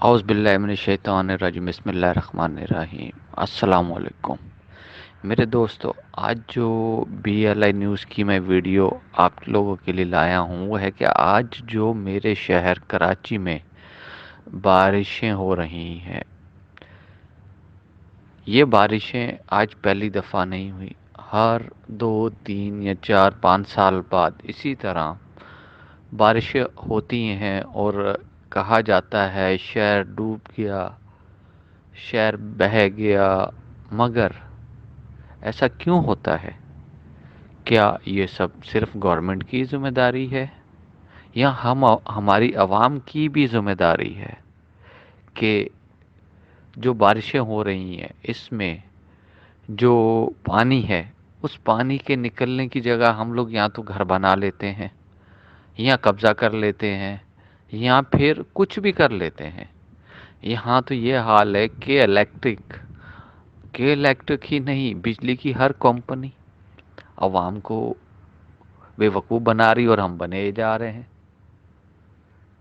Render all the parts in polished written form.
اعوذ باللہ من الشیطان الرجیم، بسم اللہ الرحمن الرحیم۔ السلام علیکم میرے دوستو، آج جو بی ایل آئی نیوز کی میں ویڈیو آپ لوگوں کے لیے لایا ہوں وہ ہے کہ آج جو میرے شہر کراچی میں بارشیں ہو رہی ہیں، یہ بارشیں آج پہلی دفعہ نہیں ہوئی۔ ہر 2 3 یا 4 5 سال بعد اسی طرح بارشیں ہوتی ہیں اور کہا جاتا ہے شہر ڈوب گیا، شہر بہہ گیا۔ مگر ایسا کیوں ہوتا ہے؟ کیا یہ سب صرف گورنمنٹ کی ذمہ داری ہے یا ہماری عوام کی بھی ذمہ داری ہے کہ جو بارشیں ہو رہی ہیں اس میں جو پانی ہے، اس پانی کے نکلنے کی جگہ ہم لوگ یا تو گھر بنا لیتے ہیں یا قبضہ کر لیتے ہیں یا پھر کچھ بھی کر لیتے ہیں۔ یہاں تو یہ حال ہے کہ الیکٹرک ہی نہیں، بجلی کی ہر کمپنی عوام کو بے وقوف بنا رہی اور ہم بنے جا رہے ہیں۔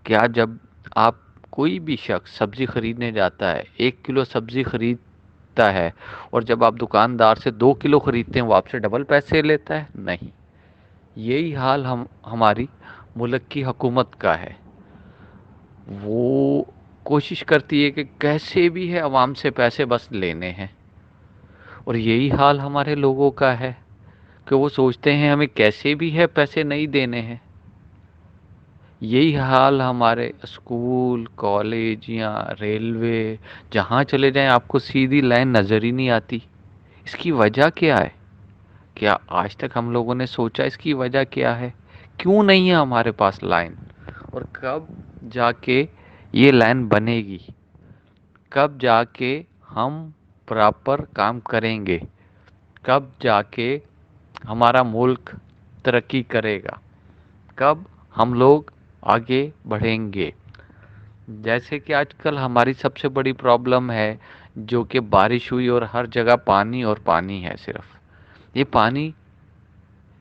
کیا جب آپ کوئی بھی شخص سبزی خریدنے جاتا ہے، 1 کلو سبزی خریدتا ہے اور جب آپ دکاندار سے 2 کلو خریدتے ہیں وہ آپ سے ڈبل پیسے لیتا ہے؟ نہیں، یہی حال ہماری ملک کی حکومت کا ہے۔ وہ کوشش کرتی ہے کہ کیسے بھی ہے عوام سے پیسے بس لینے ہیں، اور یہی حال ہمارے لوگوں کا ہے کہ وہ سوچتے ہیں ہمیں کیسے بھی ہے پیسے نہیں دینے ہیں۔ یہی حال ہمارے اسکول، کالج یا ریلوے، جہاں چلے جائیں آپ کو سیدھی لائن نظر ہی نہیں آتی۔ اس کی وجہ کیا ہے؟ کیا آج تک ہم لوگوں نے سوچا اس کی وجہ کیا ہے؟ کیوں نہیں ہے ہمارے پاس لائن؟ اور کب جا کے یہ لائن بنے گی؟ کب جا کے ہم پراپر کام کریں گے؟ کب جا کے ہمارا ملک ترقی کرے گا؟ کب ہم لوگ آگے بڑھیں گے؟ جیسے کہ آج کل ہماری سب سے بڑی پرابلم ہے جو کہ بارش ہوئی اور ہر جگہ پانی اور پانی ہے۔ صرف یہ پانی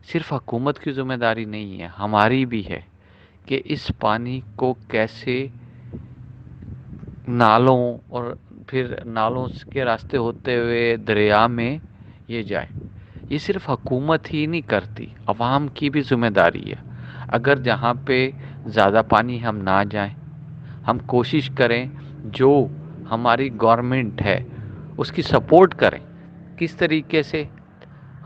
صرف حکومت کی ذمہ داری نہیں ہے، ہماری بھی ہے کہ اس پانی کو کیسے نالوں اور پھر نالوں کے راستے ہوتے ہوئے دریا میں یہ جائے۔ یہ صرف حکومت ہی نہیں کرتی، عوام کی بھی ذمہ داری ہے۔ اگر جہاں پہ زیادہ پانی ہم نہ جائیں، ہم کوشش کریں جو ہماری گورنمنٹ ہے اس کی سپورٹ کریں۔ کس طریقے سے؟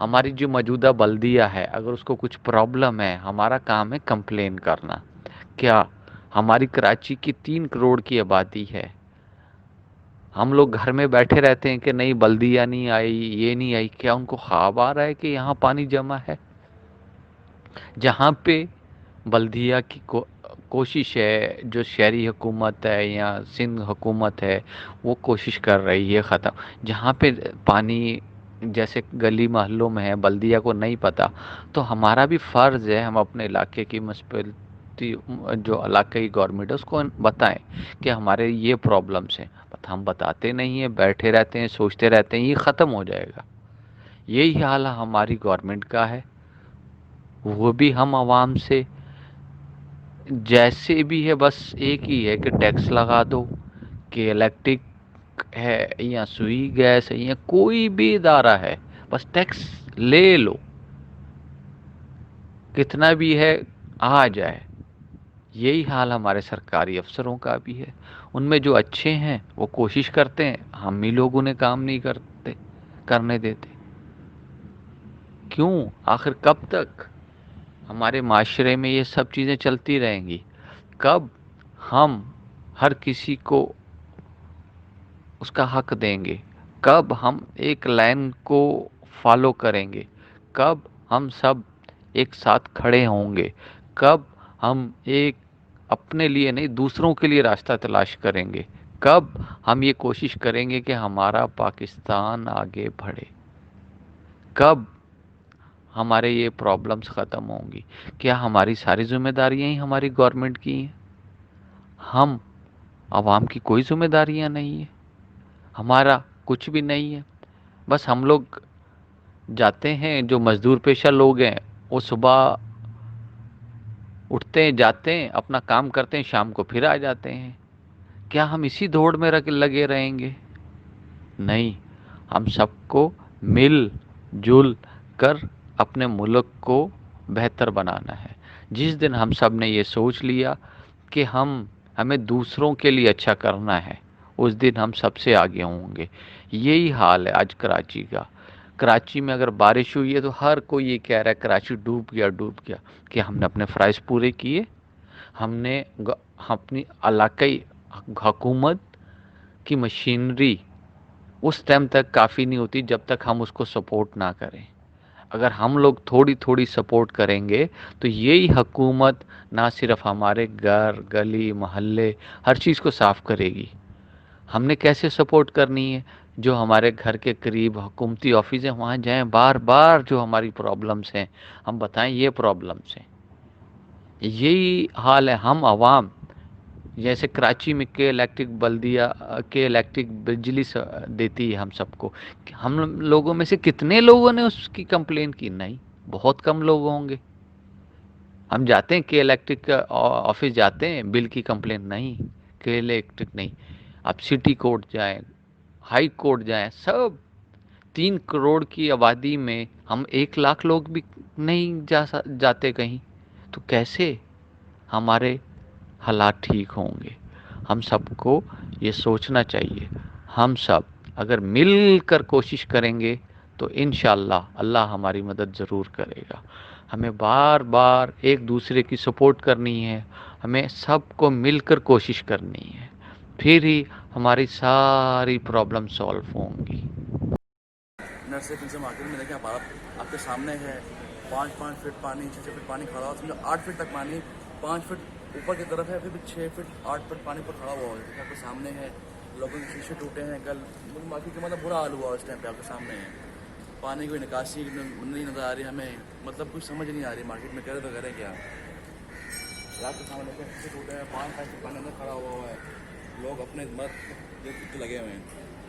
ہماری جو موجودہ بلدیہ ہے اگر اس کو کچھ پرابلم ہے، ہمارا کام ہے کمپلین کرنا۔ کیا ہماری کراچی کی 3 کروڑ کی آبادی ہے، ہم لوگ گھر میں بیٹھے رہتے ہیں کہ نہیں بلدیہ نہیں آئی، یہ نہیں آئی؟ کیا ان کو خواب آ رہا ہے کہ یہاں پانی جمع ہے؟ جہاں پہ بلدیہ کی کوشش ہے، جو شہری حکومت ہے یا سندھ حکومت ہے وہ کوشش کر رہی ہے ختم، جہاں پہ پانی جیسے گلی محلوں میں ہے بلدیہ کو نہیں پتہ، تو ہمارا بھی فرض ہے ہم اپنے علاقے کی میونسپلٹی جو علاقائی گورنمنٹ ہے اس کو بتائیں کہ ہمارے یہ پرابلمس ہیں۔ بٹ ہم بتاتے نہیں ہیں، بیٹھے رہتے ہیں، سوچتے رہتے ہیں یہ ختم ہو جائے گا۔ یہی حال ہماری گورنمنٹ کا ہے، وہ بھی ہم عوام سے جیسے بھی ہے بس ایک ہی ہے کہ ٹیکس لگا دو، کہ الیکٹرک ہے یا سوئی گیس ہے یا کوئی بھی ادارہ ہے بس ٹیکس لے لو، کتنا بھی ہے آ جائے۔ یہی حال ہمارے سرکاری افسروں کا بھی ہے۔ ان میں جو اچھے ہیں وہ کوشش کرتے ہیں، ہم ہی لوگ انہیں کام نہیں کرنے دیتے۔ کیوں؟ آخر کب تک ہمارے معاشرے میں یہ سب چیزیں چلتی رہیں گی؟ کب ہم ہر کسی کو اس کا حق دیں گے؟ کب ہم ایک لائن کو فالو کریں گے؟ کب ہم سب ایک ساتھ کھڑے ہوں گے؟ کب ہم ایک اپنے لیے نہیں دوسروں کے لیے راستہ تلاش کریں گے؟ کب ہم یہ کوشش کریں گے کہ ہمارا پاکستان آگے بڑھے؟ کب ہمارے یہ پرابلمز ختم ہوں گی؟ کیا ہماری ساری ذمہ داریاں ہی ہماری گورنمنٹ کی ہیں؟ ہم عوام کی کوئی ذمہ داریاں نہیں ہیں، ہمارا کچھ بھی نہیں ہے؟ بس ہم لوگ جاتے ہیں، جو مزدور پیشہ لوگ ہیں وہ صبح اٹھتے ہیں، جاتے ہیں، اپنا کام کرتے ہیں، شام کو پھر آ جاتے ہیں۔ کیا ہم اسی دوڑ میں لگے رہیں گے؟ نہیں، ہم سب کو مل جل کر اپنے ملک کو بہتر بنانا ہے۔ جس دن ہم سب نے یہ سوچ لیا کہ ہمیں دوسروں کے لیے اچھا کرنا ہے، اس دن ہم سب سے آگے ہوں گے۔ یہی حال ہے آج کراچی کا۔ کراچی میں اگر بارش ہوئی ہے تو ہر کوئی یہ کہہ رہا ہے کراچی ڈوب گیا ڈوب گیا۔ کہ ہم نے اپنے فرائض پورے کیے؟ ہم نے اپنی علاقائی حکومت کی مشینری اس ٹائم تک کافی نہیں ہوتی جب تک ہم اس کو سپورٹ نہ کریں۔ اگر ہم لوگ تھوڑی تھوڑی سپورٹ کریں گے تو یہی حکومت نہ صرف ہمارے گھر گلی محلے ہر چیز کو صاف کرے گی۔ ہم نے کیسے سپورٹ کرنی ہے؟ جو ہمارے گھر کے قریب حکومتی آفس ہیں وہاں جائیں، بار بار جو ہماری پرابلمس ہیں ہم بتائیں یہ پرابلمس ہیں۔ یہی حال ہے ہم عوام، جیسے کراچی میں کے الیکٹرک بلدیہ کے الیکٹرک بجلی دیتی ہے ہم سب کو، ہم لوگوں میں سے کتنے لوگوں نے اس کی کمپلین کی؟ نہیں، بہت کم لوگ ہوں گے۔ ہم جاتے ہیں کہ الیکٹرک آفس جاتے ہیں، بل کی کمپلین نہیں، کہ الیکٹرک نہیں۔ آپ سٹی کورٹ جائیں، ہائی کورٹ جائیں، سب 3 کروڑ کی آبادی میں ہم 1 لاکھ لوگ بھی نہیں جاتے کہیں، تو کیسے ہمارے حالات ٹھیک ہوں گے؟ ہم سب کو یہ سوچنا چاہیے، ہم سب اگر مل کر کوشش کریں گے تو انشاءاللہ اللہ ہماری مدد ضرور کرے گا۔ ہمیں بار بار ایک دوسرے کی سپورٹ کرنی ہے، ہمیں سب کو مل کر کوشش کرنی ہے، پھر ہی ہماری ساری پرابلم سولو ہوں گی۔ نرسری فنچر مارکیٹ میں دیکھیں آپ کے سامنے ہے 5 فٹ پانی، 6 فٹ پانی کھڑا ہوا، سمجھو 8 فٹ تک پانی 5 فٹ اوپر کی طرف ہے، پھر بھی 6 فٹ 8 فٹ پانی پر کھڑا ہوا ہے۔ آپ کے سامنے ہے، لوگوں کے شیشے ٹوٹے ہیں، کل مارکیٹ کا مطلب برا حال ہوا اس ٹائم پہ آپ کے سامنے ہے۔ پانی کوئی نکاسی نہیں نظر آ رہی ہمیں، مطلب کچھ سمجھ نہیں آ رہی مارکیٹ میں کرے تو کریں کیا۔ آپ کے سامنے شیشے ٹوٹے ہیں، 5 فٹ پانی اندر کھڑا ہوا ہے، لوگ اپنے مت لگے ہوئے ہیں،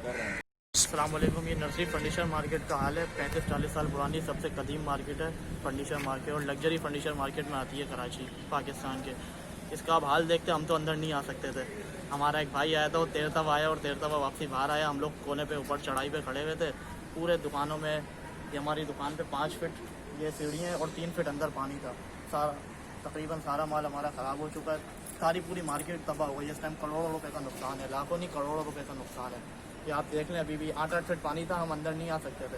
کر رہے ہیں۔ السلام علیکم، یہ نرسری فرنیچر مارکیٹ کا حال ہے۔ 35-40 سال پرانی سب سے قدیم مارکیٹ ہے فرنیچر مارکیٹ، اور لگژری فرنیچر مارکیٹ میں آتی ہے کراچی پاکستان کے۔ اس کا آپ حال دیکھتے ہم تو اندر نہیں آ سکتے تھے۔ ہمارا ایک بھائی آیا تھا، وہ تیرتب آیا اور تیرتب واپسی باہر آیا۔ ہم لوگ کونے پہ اوپر چڑھائی پہ کھڑے ہوئے تھے، پورے دکانوں میں، یہ ہماری دکان پہ 5 فٹ یہ سیڑھیاں اور 3 فٹ اندر پانی تھا۔ تقریباً سارا مال ہمارا خراب ہو چکا ہے، ساری پوری مارکیٹ تباہ ہو گئی۔ اس ٹائم کروڑوں روپے کا نقصان ہے، لاکھوں نہیں کروڑوں روپے کا نقصان ہے۔ یہ آپ دیکھ لیں، ابھی بھی 8 فٹ پانی تھا، ہم اندر نہیں آ سکتے تھے۔